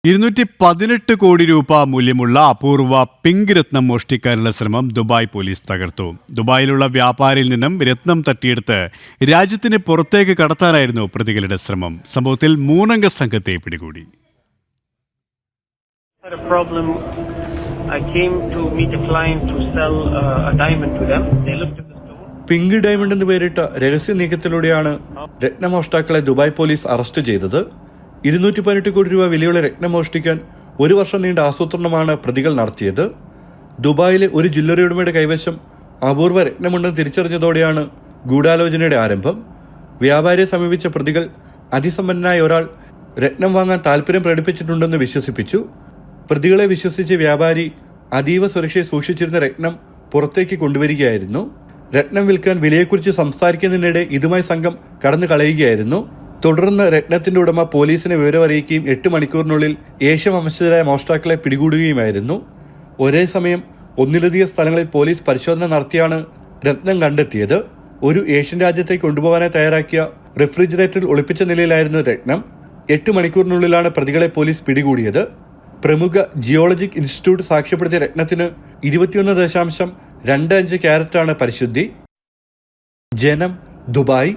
218 കോടി രൂപ മൂല്യമുള്ള അപൂർവ പിങ്ക് രത്നം മോഷ്ടിക്കാനുള്ള ശ്രമം ദുബായ് പോലീസ് തകർത്തു. ദുബായിലുള്ള വ്യാപാരിയിൽ നിന്നും രത്നം തട്ടിയെടുത്ത് രാജ്യത്തിന് പുറത്തേക്ക് കടത്താനായിരുന്നു പ്രതികളുടെ ശ്രമം. സംഭവത്തിൽ 3 അംഗ സംഘത്തെ പിടികൂടി. പിങ്ക് ഡയമണ്ട് എന്ന് പേരിട്ട രഹസ്യ നീക്കത്തിലൂടെയാണ് രത്നമോഷ്ടാക്കളെ ദുബായ് പോലീസ് അറസ്റ്റ് ചെയ്തത്. 218 കോടി രൂപ വിലയുള്ള രത്നം മോഷ്ടിക്കാൻ 1 വർഷം നീണ്ട ആസൂത്രണമാണ് പ്രതികൾ നടത്തിയത്. ദുബായിലെ ഒരു ജ്വല്ലറി ഉടമയുടെ കൈവശം അപൂർവ രത്നമുണ്ടെന്ന് തിരിച്ചറിഞ്ഞതോടെയാണ് ഗൂഢാലോചനയുടെ ആരംഭം. വ്യാപാരിയെ സമീപിച്ച പ്രതികൾ അതിസമ്പന്നനായ ഒരാൾ രത്നം വാങ്ങാൻ താല്പര്യം പ്രകടിപ്പിച്ചിട്ടുണ്ടെന്ന് വിശ്വസിപ്പിച്ചു. പ്രതികളെ വിശ്വസിച്ച് വ്യാപാരി അതീവ സുരക്ഷയിൽ സൂക്ഷിച്ചിരുന്ന രത്നം പുറത്തേക്ക് കൊണ്ടുവരികയായിരുന്നു. രത്നം വിൽക്കാൻ വിലയെക്കുറിച്ച് സംസാരിക്കുന്നതിനിടെ ഇതുമായി സംഘം കടന്നു കളയുകയായിരുന്നു. തുടർന്ന് രത്നത്തിന്റെ ഉടമ പോലീസിനെ വിവരം അറിയിക്കുകയും 8 മണിക്കൂറിനുള്ളിൽ ഏഷ്യവംശജരായ മോഷ്ടാക്കളെ പിടികൂടുകയുമായിരുന്നു. ഒരേ സമയം ഒന്നിലധികം സ്ഥലങ്ങളിൽ പോലീസ് പരിശോധന നടത്തിയാണ് രത്നം കണ്ടെത്തിയത്. ഒരു ഏഷ്യൻ രാജ്യത്തേക്ക് കൊണ്ടുപോകാനായി തയ്യാറാക്കിയ റെഫ്രിജറേറ്ററിൽ ഒളിപ്പിച്ച നിലയിലായിരുന്നു രത്നം. 8 മണിക്കൂറിനുള്ളിലാണ് പ്രതികളെ പോലീസ് പിടികൂടിയത്. പ്രമുഖ ജിയോളജിക് ഇൻസ്റ്റിറ്റ്യൂട്ട് സാക്ഷ്യപ്പെടുത്തിയ രത്നത്തിന് 21.25 ക്യാരറ്റാണ് പരിശുദ്ധി. ജനം, ദുബായ്.